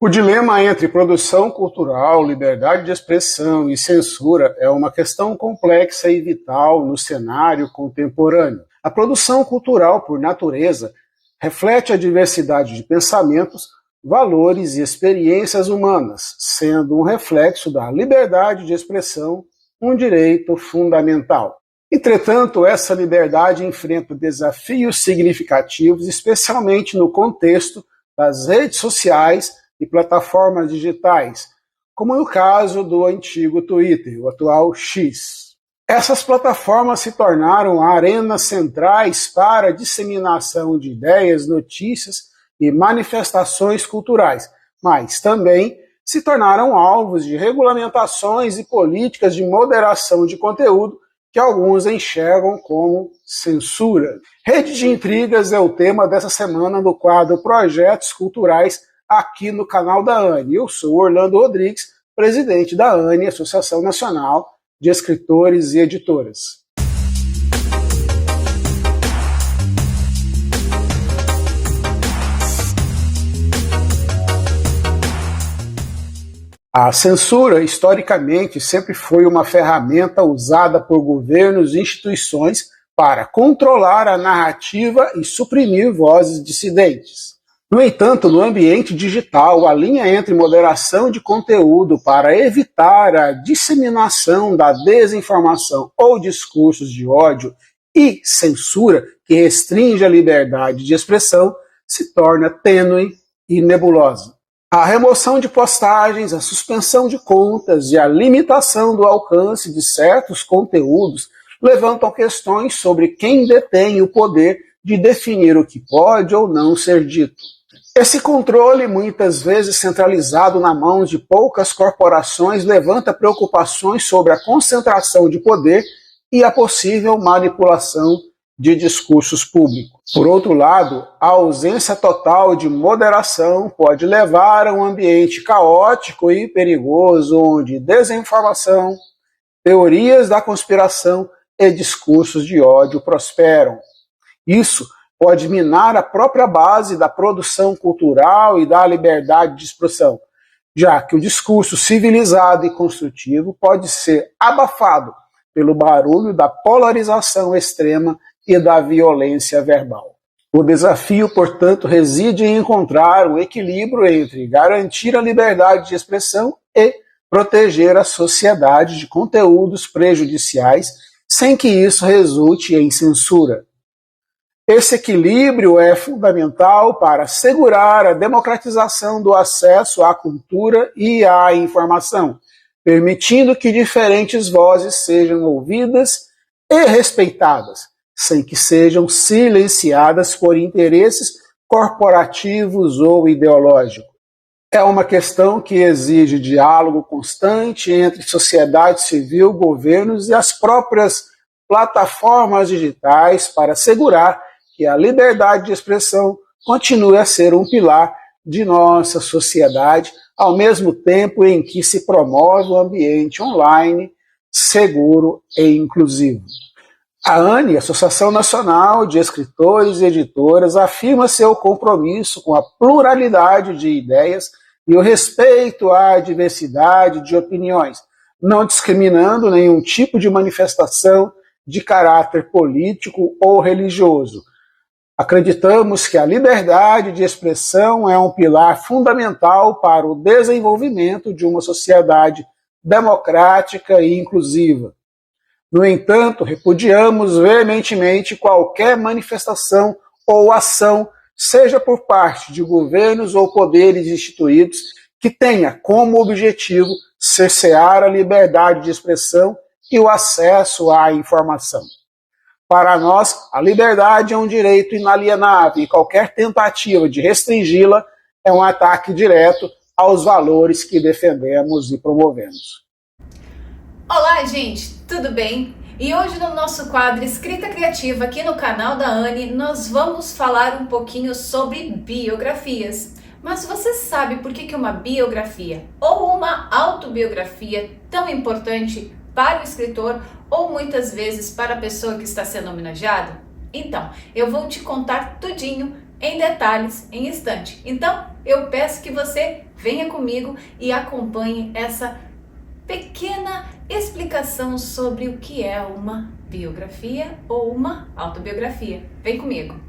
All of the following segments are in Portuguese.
O dilema entre produção cultural, liberdade de expressão e censura é uma questão complexa e vital no cenário contemporâneo. A produção cultural, por natureza, reflete a diversidade de pensamentos, valores e experiências humanas, sendo um reflexo da liberdade de expressão um direito fundamental. Entretanto, essa liberdade enfrenta desafios significativos, especialmente no contexto das redes sociais e plataformas digitais, como no caso do antigo Twitter, o atual X. Essas plataformas se tornaram arenas centrais para a disseminação de ideias, notícias e manifestações culturais, mas também se tornaram alvos de regulamentações e políticas de moderação de conteúdo que alguns enxergam como censura. Rede de Intrigas é o tema dessa semana no quadro Projetos Culturais aqui no canal da ANE. Eu sou Orlando Rodrigues, presidente da ANE, Associação Nacional de Escritores e Editoras. A censura, historicamente, sempre foi uma ferramenta usada por governos e instituições para controlar a narrativa e suprimir vozes dissidentes. No entanto, no ambiente digital, a linha entre moderação de conteúdo para evitar a disseminação da desinformação ou discursos de ódio e censura que restringe a liberdade de expressão se torna tênue e nebulosa. A remoção de postagens, a suspensão de contas e a limitação do alcance de certos conteúdos levantam questões sobre quem detém o poder de definir o que pode ou não ser dito. Esse controle, muitas vezes centralizado na mão de poucas corporações, levanta preocupações sobre a concentração de poder e a possível manipulação de discursos públicos. Por outro lado, a ausência total de moderação pode levar a um ambiente caótico e perigoso, onde desinformação, teorias da conspiração e discursos de ódio prosperam. Isso pode minar a própria base da produção cultural e da liberdade de expressão, já que o discurso civilizado e construtivo pode ser abafado pelo barulho da polarização extrema e da violência verbal. O desafio, portanto, reside em encontrar um equilíbrio entre garantir a liberdade de expressão e proteger a sociedade de conteúdos prejudiciais, sem que isso resulte em censura. Esse equilíbrio é fundamental para assegurar a democratização do acesso à cultura e à informação, permitindo que diferentes vozes sejam ouvidas e respeitadas, sem que sejam silenciadas por interesses corporativos ou ideológicos. É uma questão que exige diálogo constante entre sociedade civil, governos e as próprias plataformas digitais para assegurar que a liberdade de expressão continue a ser um pilar de nossa sociedade, ao mesmo tempo em que se promove um ambiente online seguro e inclusivo. A ANE, Associação Nacional de Escritores e Editoras, afirma seu compromisso com a pluralidade de ideias e o respeito à diversidade de opiniões, não discriminando nenhum tipo de manifestação de caráter político ou religioso. Acreditamos que a liberdade de expressão é um pilar fundamental para o desenvolvimento de uma sociedade democrática e inclusiva. No entanto, repudiamos veementemente qualquer manifestação ou ação, seja por parte de governos ou poderes instituídos, que tenha como objetivo cercear a liberdade de expressão e o acesso à informação. Para nós, a liberdade é um direito inalienável e qualquer tentativa de restringi-la é um ataque direto aos valores que defendemos e promovemos. Olá, gente, tudo bem? E hoje no nosso quadro Escrita Criativa aqui no canal da Anne, nós vamos falar um pouquinho sobre biografias. Mas você sabe por que uma biografia ou uma autobiografia é tão importante para o escritor ou muitas vezes para a pessoa que está sendo homenageada? Então, eu vou te contar tudinho em detalhes em instante. Então, eu peço que você venha comigo e acompanhe essa pequena explicação sobre o que é uma biografia ou uma autobiografia. Vem comigo!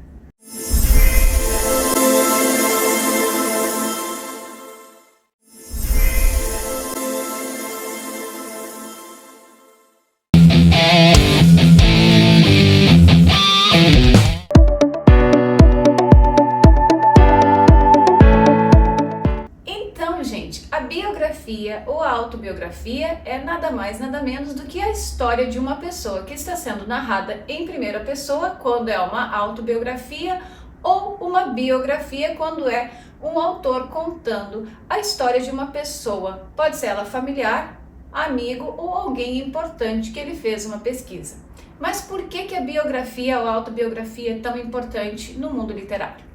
A biografia ou a autobiografia é nada mais, nada menos do que a história de uma pessoa que está sendo narrada em primeira pessoa quando é uma autobiografia ou uma biografia quando é um autor contando a história de uma pessoa. Pode ser ela familiar, amigo ou alguém importante que ele fez uma pesquisa. Mas por que a biografia ou a autobiografia é tão importante no mundo literário?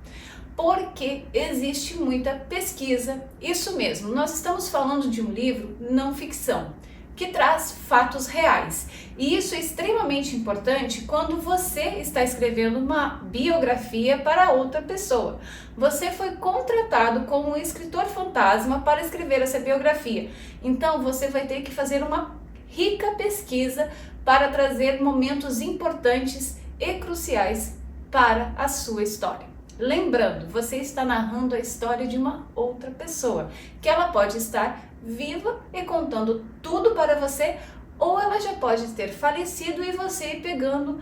Porque existe muita pesquisa, isso mesmo, nós estamos falando de um livro não ficção, que traz fatos reais. E isso é extremamente importante quando você está escrevendo uma biografia para outra pessoa. Você foi contratado como um escritor fantasma para escrever essa biografia. Então você vai ter que fazer uma rica pesquisa para trazer momentos importantes e cruciais para a sua história. Lembrando, você está narrando a história de uma outra pessoa, que ela pode estar viva e contando tudo para você, ou ela já pode ter falecido e você ir pegando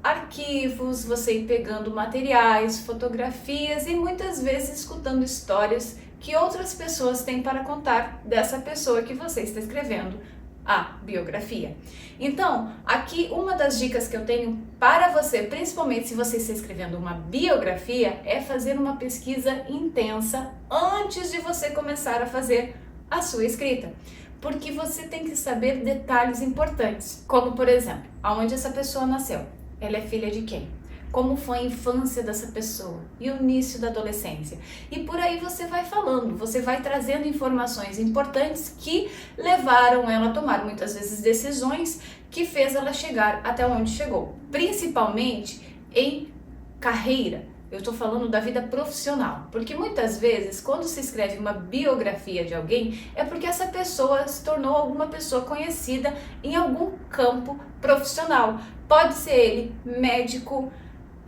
arquivos, você ir pegando materiais, fotografias e muitas vezes escutando histórias que outras pessoas têm para contar dessa pessoa que você está escrevendo a biografia. Então, aqui uma das dicas que eu tenho para você, principalmente se você está escrevendo uma biografia, é fazer uma pesquisa intensa antes de você começar a fazer a sua escrita. Porque você tem que saber detalhes importantes, como por exemplo, aonde essa pessoa nasceu, ela é filha de quem? Como foi a infância dessa pessoa e o início da adolescência. E por aí você vai falando, você vai trazendo informações importantes que levaram ela a tomar muitas vezes decisões que fez ela chegar até onde chegou. Principalmente em carreira. Eu estou falando da vida profissional, porque muitas vezes quando se escreve uma biografia de alguém é porque essa pessoa se tornou alguma pessoa conhecida em algum campo profissional. Pode ser ele médico,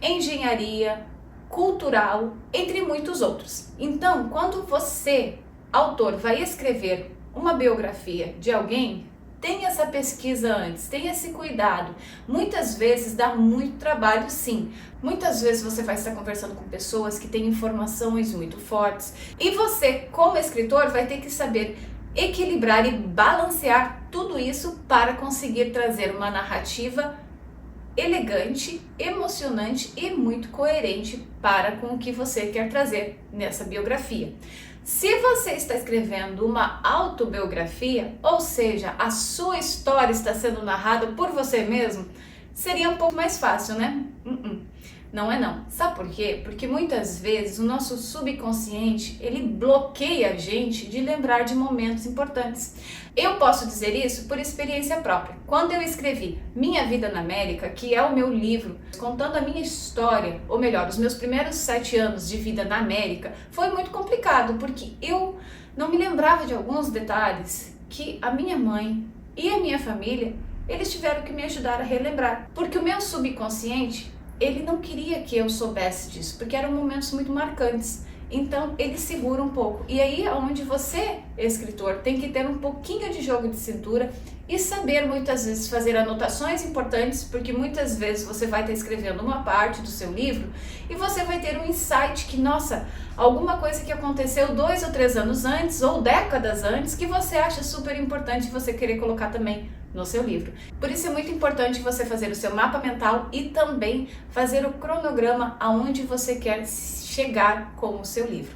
engenharia, cultural, entre muitos outros. Então, quando você, autor, vai escrever uma biografia de alguém, tenha essa pesquisa antes, tenha esse cuidado. Muitas vezes dá muito trabalho, sim. Muitas vezes você vai estar conversando com pessoas que têm informações muito fortes e você, como escritor, vai ter que saber equilibrar e balancear tudo isso para conseguir trazer uma narrativa elegante, emocionante e muito coerente para com o que você quer trazer nessa biografia. Se você está escrevendo uma autobiografia, ou seja, a sua história está sendo narrada por você mesmo, seria um pouco mais fácil, né? Não é não. Sabe por quê? Porque muitas vezes o nosso subconsciente, ele bloqueia a gente de lembrar de momentos importantes. Eu posso dizer isso por experiência própria. Quando eu escrevi Minha Vida na América, que é o meu livro contando a minha história, ou melhor, os meus primeiros 7 anos de vida na América, foi muito complicado, porque eu não me lembrava de alguns detalhes que a minha mãe e a minha família, eles tiveram que me ajudar a relembrar. Porque o meu subconsciente, ele não queria que eu soubesse disso, porque eram momentos muito marcantes. Então ele segura um pouco. E aí é onde você, escritor, tem que ter um pouquinho de jogo de cintura e saber muitas vezes fazer anotações importantes, porque muitas vezes você vai estar escrevendo uma parte do seu livro e você vai ter um insight que, nossa, alguma coisa que aconteceu 2 ou 3 anos antes ou décadas antes que você acha super importante você querer colocar também no seu livro. Por isso é muito importante você fazer o seu mapa mental e também fazer o cronograma aonde você quer chegar com o seu livro.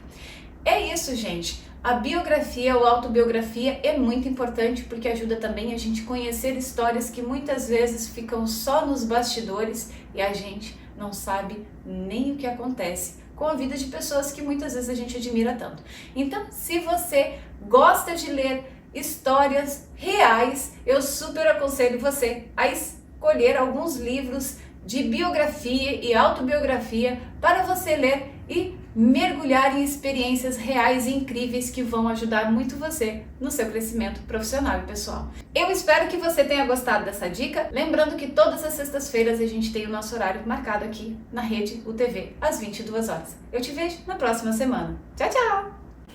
É isso, gente. A biografia ou autobiografia é muito importante porque ajuda também a gente conhecer histórias que muitas vezes ficam só nos bastidores e a gente não sabe nem o que acontece com a vida de pessoas que muitas vezes a gente admira tanto. Então, se você gosta de ler histórias reais, eu super aconselho você a escolher alguns livros de biografia e autobiografia para você ler e mergulhar em experiências reais e incríveis que vão ajudar muito você no seu crescimento profissional e pessoal. Eu espero que você tenha gostado dessa dica. Lembrando que todas as sextas-feiras a gente tem o nosso horário marcado aqui na Rede UTV, às 22 horas. Eu te vejo na próxima semana. Tchau, tchau!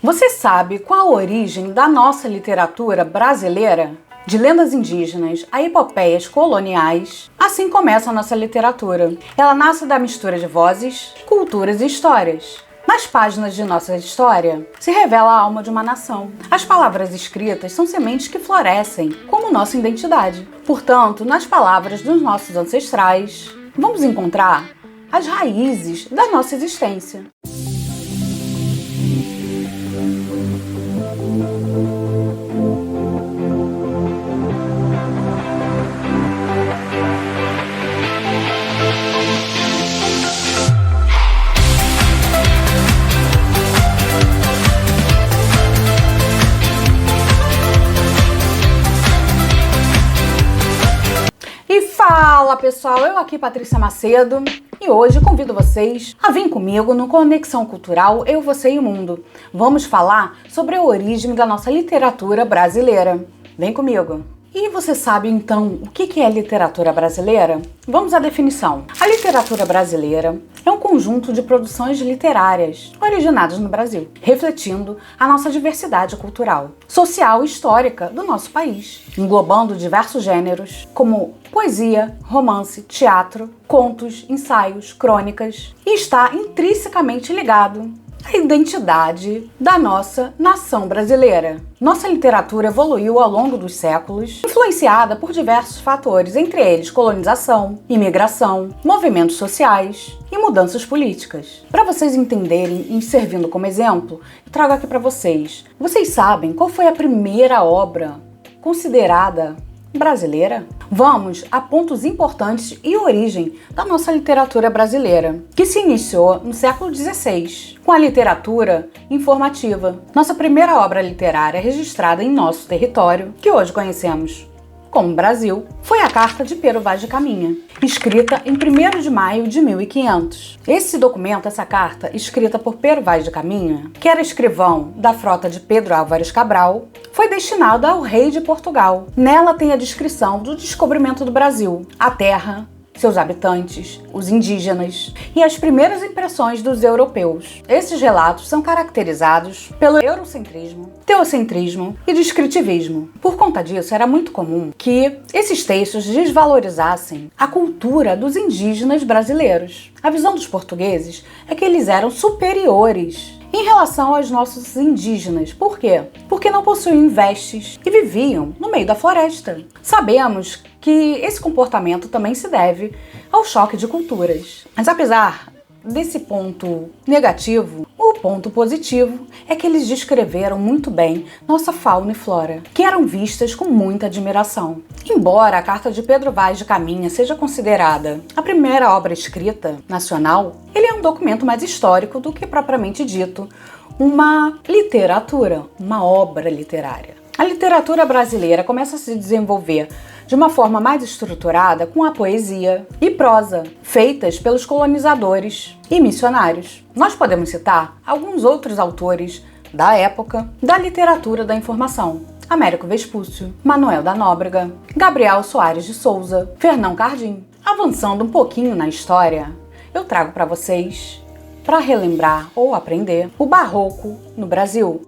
Você sabe qual a origem da nossa literatura brasileira? De lendas indígenas a epopeias coloniais, assim começa a nossa literatura. Ela nasce da mistura de vozes, culturas e histórias. Nas páginas de nossa história, se revela a alma de uma nação. As palavras escritas são sementes que florescem, como nossa identidade. Portanto, nas palavras dos nossos ancestrais, vamos encontrar as raízes da nossa existência. Fala pessoal, eu aqui Patrícia Macedo e hoje convido vocês a vir comigo no Conexão Cultural Eu, Você e o Mundo. Vamos falar sobre a origem da nossa literatura brasileira. Vem comigo! E você sabe então o que é literatura brasileira? Vamos à definição. A literatura brasileira é um conjunto de produções literárias originadas no Brasil, refletindo a nossa diversidade cultural, social e histórica do nosso país, englobando diversos gêneros como poesia, romance, teatro, contos, ensaios, crônicas, e está intrinsecamente ligado à identidade da nossa nação brasileira. Nossa literatura evoluiu ao longo dos séculos, influenciada por diversos fatores, entre eles colonização, imigração, movimentos sociais e mudanças políticas. Para vocês entenderem e servindo como exemplo, eu trago aqui para vocês. Vocês sabem qual foi a primeira obra considerada brasileira? Vamos a pontos importantes e origem da nossa literatura brasileira, que se iniciou no século XVI, com a literatura informativa. Nossa primeira obra literária registrada em nosso território, que hoje conhecemos como Brasil, foi a Carta de Pero Vaz de Caminha, escrita em 1º de maio de 1500. Esse documento, essa carta, escrita por Pero Vaz de Caminha, que era escrivão da frota de Pedro Álvares Cabral, foi destinada ao rei de Portugal. Nela tem a descrição do descobrimento do Brasil, a terra, seus habitantes, os indígenas e as primeiras impressões dos europeus. Esses relatos são caracterizados pelo eurocentrismo, teocentrismo e descritivismo. Por conta disso, era muito comum que esses textos desvalorizassem a cultura dos indígenas brasileiros. A visão dos portugueses é que eles eram superiores em relação aos nossos indígenas. Por quê? Porque não possuíam vestes e viviam no meio da floresta. Sabemos que esse comportamento também se deve ao choque de culturas. Mas apesar desse ponto negativo, o ponto positivo é que eles descreveram muito bem nossa fauna e flora, que eram vistas com muita admiração. Embora a Carta de Pedro Vaz de Caminha seja considerada a primeira obra escrita nacional, ele é um documento mais histórico do que propriamente dito uma literatura, uma obra literária. A literatura brasileira começa a se desenvolver de uma forma mais estruturada com a poesia e prosa, feitas pelos colonizadores e missionários. Nós podemos citar alguns outros autores da época da literatura da informação: Américo Vespúcio, Manuel da Nóbrega, Gabriel Soares de Souza, Fernão Cardim. Avançando um pouquinho na história, eu trago para vocês, para relembrar ou aprender, o Barroco no Brasil,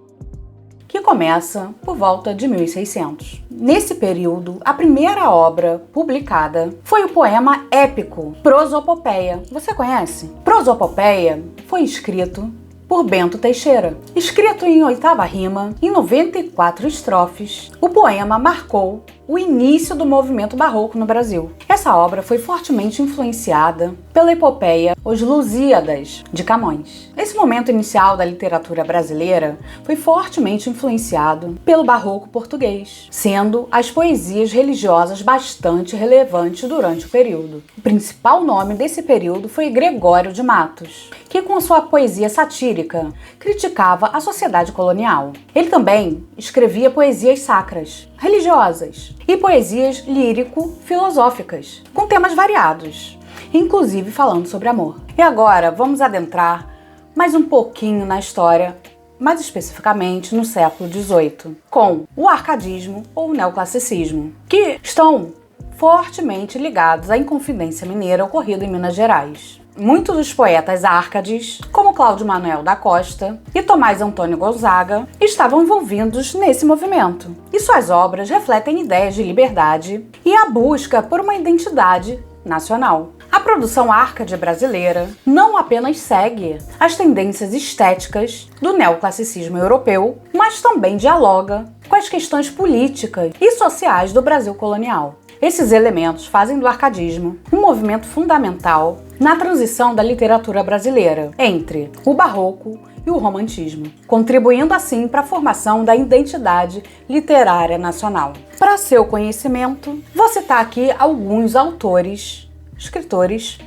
que começa por volta de 1600. Nesse período, a primeira obra publicada foi o poema épico Prosopopeia. Você conhece? Prosopopeia foi escrito por Bento Teixeira. Escrito em 8ª rima, em 94 estrofes, o poema marcou o início do movimento barroco no Brasil. Essa obra foi fortemente influenciada pela epopeia Os Lusíadas, de Camões. Esse momento inicial da literatura brasileira foi fortemente influenciado pelo barroco português, sendo as poesias religiosas bastante relevantes durante o período. O principal nome desse período foi Gregório de Matos, que com sua poesia satírica criticava a sociedade colonial. Ele também escrevia poesias sacras, religiosas e poesias lírico-filosóficas, com temas variados, inclusive falando sobre amor. E agora vamos adentrar mais um pouquinho na história, mais especificamente no século XVIII, com o arcadismo ou o neoclassicismo, que estão fortemente ligados à Inconfidência Mineira ocorrida em Minas Gerais. Muitos dos poetas árcades, como Cláudio Manuel da Costa e Tomás Antônio Gonzaga, estavam envolvidos nesse movimento, e suas obras refletem ideias de liberdade e a busca por uma identidade nacional. A produção árcade brasileira não apenas segue as tendências estéticas do neoclassicismo europeu, mas também dialoga com as questões políticas e sociais do Brasil colonial. Esses elementos fazem do arcadismo um movimento fundamental na transição da literatura brasileira entre o barroco e o romantismo, contribuindo assim para a formação da identidade literária nacional. Para seu conhecimento, vou citar aqui alguns autores, escritores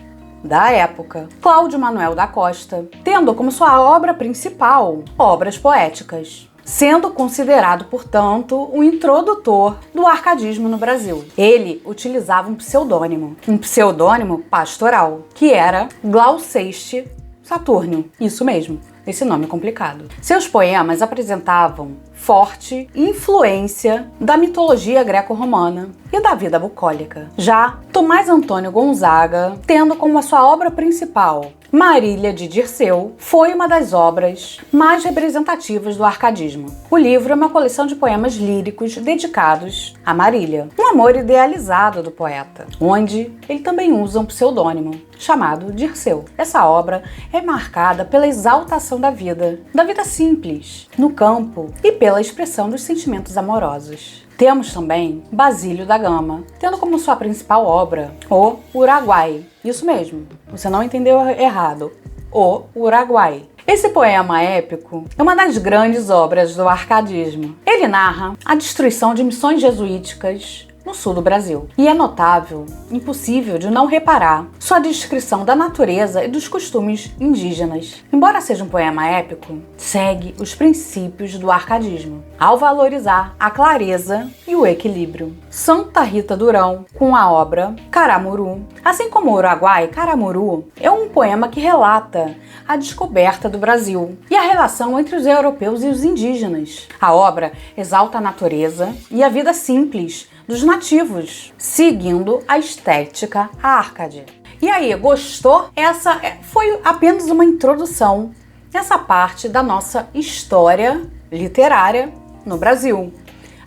da época. Cláudio Manuel da Costa, tendo como sua obra principal obras poéticas, sendo considerado, portanto, o introdutor do arcadismo no Brasil. Ele utilizava um pseudônimo pastoral, que era Glauceste Saturnio. Isso mesmo, esse nome complicado. Seus poemas apresentavam forte influência da mitologia greco-romana e da vida bucólica. Já Tomás Antônio Gonzaga, tendo como a sua obra principal Marília de Dirceu, foi uma das obras mais representativas do arcadismo. O livro é uma coleção de poemas líricos dedicados a Marília, um amor idealizado do poeta, onde ele também usa um pseudônimo chamado Dirceu. Essa obra é marcada pela exaltação da vida simples, no campo e pela expressão dos sentimentos amorosos. Temos também Basílio da Gama, tendo como sua principal obra O Uruguai. Isso mesmo, você não entendeu errado. O Uruguai. Esse poema épico é uma das grandes obras do arcadismo. Ele narra a destruição de missões jesuíticas no sul do Brasil. E é notável, impossível de não reparar, sua descrição da natureza e dos costumes indígenas. Embora seja um poema épico, segue os princípios do arcadismo, ao valorizar a clareza e o equilíbrio. Santa Rita Durão, com a obra Caramuru. Assim como o Uruguai, Caramuru é um poema que relata a descoberta do Brasil e a relação entre os europeus e os indígenas. A obra exalta a natureza e a vida simples dos nativos, seguindo a estética árcade. E aí, gostou? Essa foi apenas uma introdução nessa parte da nossa história literária no Brasil.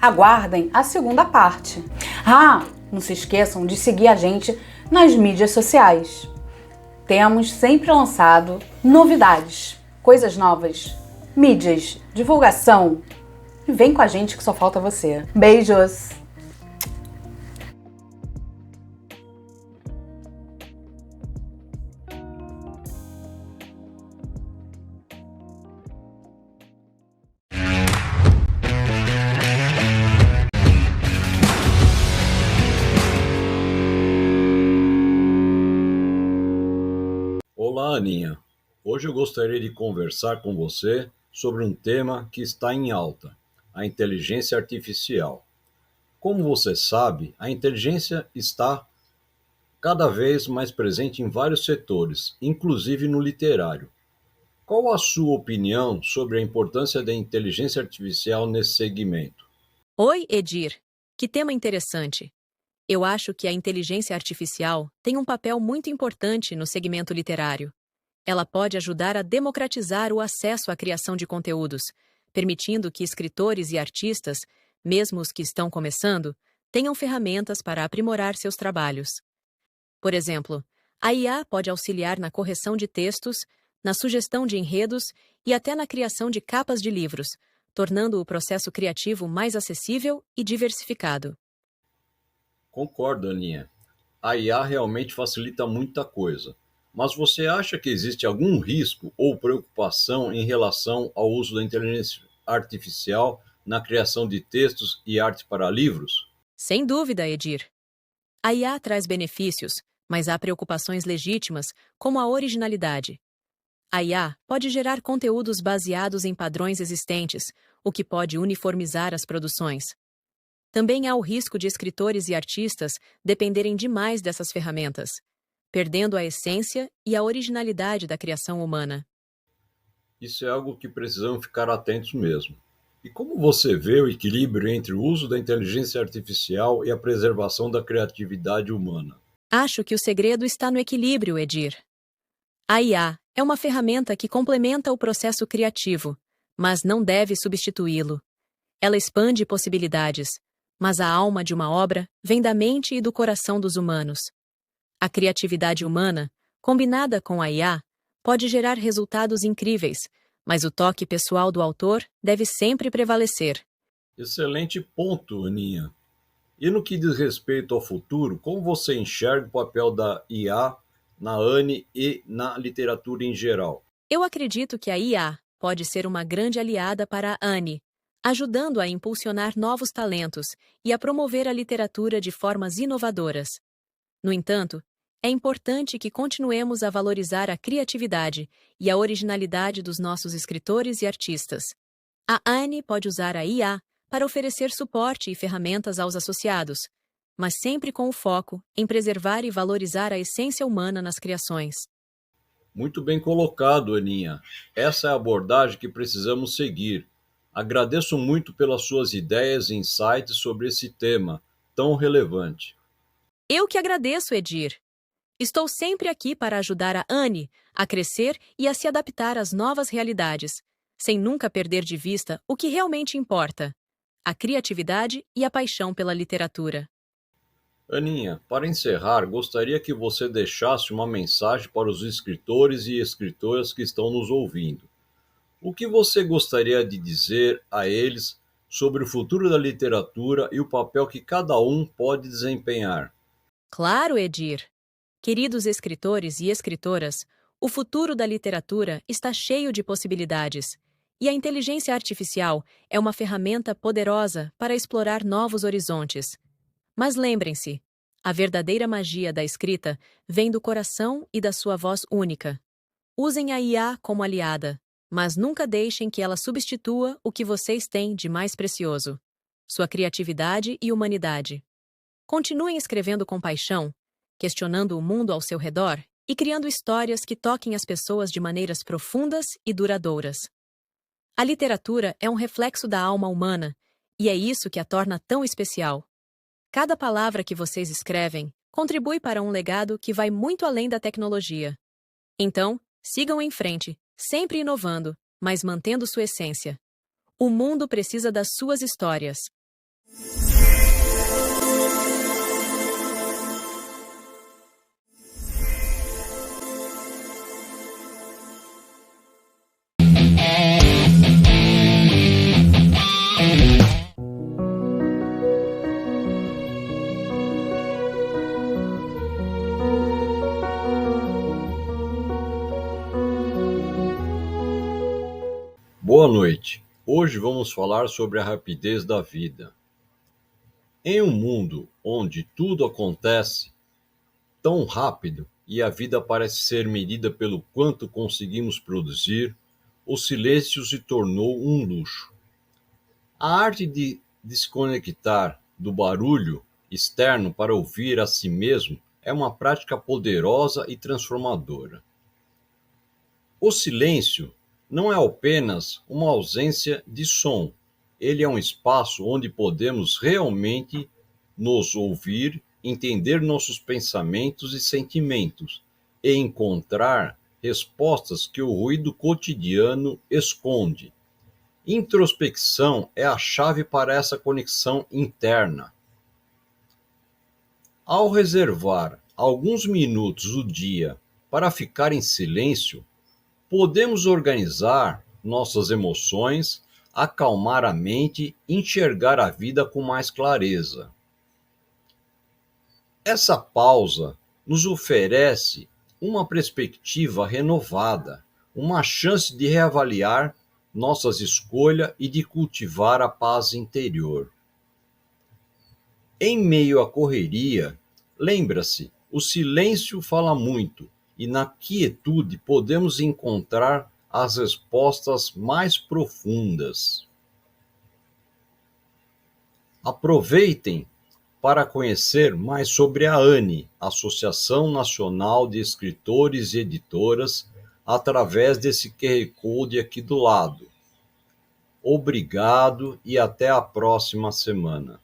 Aguardem a segunda parte. Não se esqueçam de seguir a gente nas mídias sociais. Temos sempre lançado novidades, coisas novas, mídias, divulgação. E vem com a gente que só falta você. Beijos! Olá, Aninha. Hoje eu gostaria de conversar com você sobre um tema que está em alta, a inteligência artificial. Como você sabe, a inteligência está cada vez mais presente em vários setores, inclusive no literário. Qual a sua opinião sobre a importância da inteligência artificial nesse segmento? Oi, Edir. Que tema interessante. Eu acho que a inteligência artificial tem um papel muito importante no segmento literário. Ela pode ajudar a democratizar o acesso à criação de conteúdos, permitindo que escritores e artistas, mesmo os que estão começando, tenham ferramentas para aprimorar seus trabalhos. Por exemplo, a IA pode auxiliar na correção de textos, na sugestão de enredos e até na criação de capas de livros, tornando o processo criativo mais acessível e diversificado. Concordo, Aninha. A IA realmente facilita muita coisa. Mas você acha que existe algum risco ou preocupação em relação ao uso da inteligência artificial na criação de textos e arte para livros? Sem dúvida, Edir. A IA traz benefícios, mas há preocupações legítimas, como a originalidade. A IA pode gerar conteúdos baseados em padrões existentes, o que pode uniformizar as produções. Também há o risco de escritores e artistas dependerem demais dessas ferramentas, perdendo a essência e a originalidade da criação humana. Isso é algo que precisamos ficar atentos mesmo. E como você vê o equilíbrio entre o uso da inteligência artificial e a preservação da criatividade humana? Acho que o segredo está no equilíbrio, Edir. A IA é uma ferramenta que complementa o processo criativo, mas não deve substituí-lo. Ela expande possibilidades, mas a alma de uma obra vem da mente e do coração dos humanos. A criatividade humana, combinada com a IA, pode gerar resultados incríveis, mas o toque pessoal do autor deve sempre prevalecer. Excelente ponto, Aninha. E no que diz respeito ao futuro, como você enxerga o papel da IA na ANE e na literatura em geral? Eu acredito que a IA pode ser uma grande aliada para a ANE, ajudando a impulsionar novos talentos e a promover a literatura de formas inovadoras. No entanto, é importante que continuemos a valorizar a criatividade e a originalidade dos nossos escritores e artistas. A ANE pode usar a IA para oferecer suporte e ferramentas aos associados, mas sempre com o foco em preservar e valorizar a essência humana nas criações. Muito bem colocado, Aninha. Essa é a abordagem que precisamos seguir. Agradeço muito pelas suas ideias e insights sobre esse tema tão relevante. Eu que agradeço, Edir. Estou sempre aqui para ajudar a ANE a crescer e a se adaptar às novas realidades, sem nunca perder de vista o que realmente importa: a criatividade e a paixão pela literatura. Aninha, para encerrar, gostaria que você deixasse uma mensagem para os escritores e escritoras que estão nos ouvindo. O que você gostaria de dizer a eles sobre o futuro da literatura e o papel que cada um pode desempenhar? Claro, Edir. Queridos escritores e escritoras, o futuro da literatura está cheio de possibilidades, e a inteligência artificial é uma ferramenta poderosa para explorar novos horizontes. Mas lembrem-se, a verdadeira magia da escrita vem do coração e da sua voz única. Usem a IA como aliada, mas nunca deixem que ela substitua o que vocês têm de mais precioso: sua criatividade e humanidade. Continuem escrevendo com paixão, questionando o mundo ao seu redor e criando histórias que toquem as pessoas de maneiras profundas e duradouras. A literatura é um reflexo da alma humana, e é isso que a torna tão especial. Cada palavra que vocês escrevem contribui para um legado que vai muito além da tecnologia. Então, sigam em frente, sempre inovando, mas mantendo sua essência. O mundo precisa das suas histórias. Boa noite. Hoje vamos falar sobre a rapidez da vida. Em um mundo onde tudo acontece tão rápido e a vida parece ser medida pelo quanto conseguimos produzir, o silêncio se tornou um luxo. A arte de desconectar do barulho externo para ouvir a si mesmo é uma prática poderosa e transformadora. O silêncio não é apenas uma ausência de som, ele é um espaço onde podemos realmente nos ouvir, entender nossos pensamentos e sentimentos e encontrar respostas que o ruído cotidiano esconde. Introspecção é a chave para essa conexão interna. Ao reservar alguns minutos do dia para ficar em silêncio, podemos organizar nossas emoções, acalmar a mente e enxergar a vida com mais clareza. Essa pausa nos oferece uma perspectiva renovada, uma chance de reavaliar nossas escolhas e de cultivar a paz interior. Em meio à correria, lembra-se, o silêncio fala muito e na quietude podemos encontrar as respostas mais profundas. Aproveitem para conhecer mais sobre a ANE, Associação Nacional de Escritores e Editoras, através desse QR Code aqui do lado. Obrigado e até a próxima semana.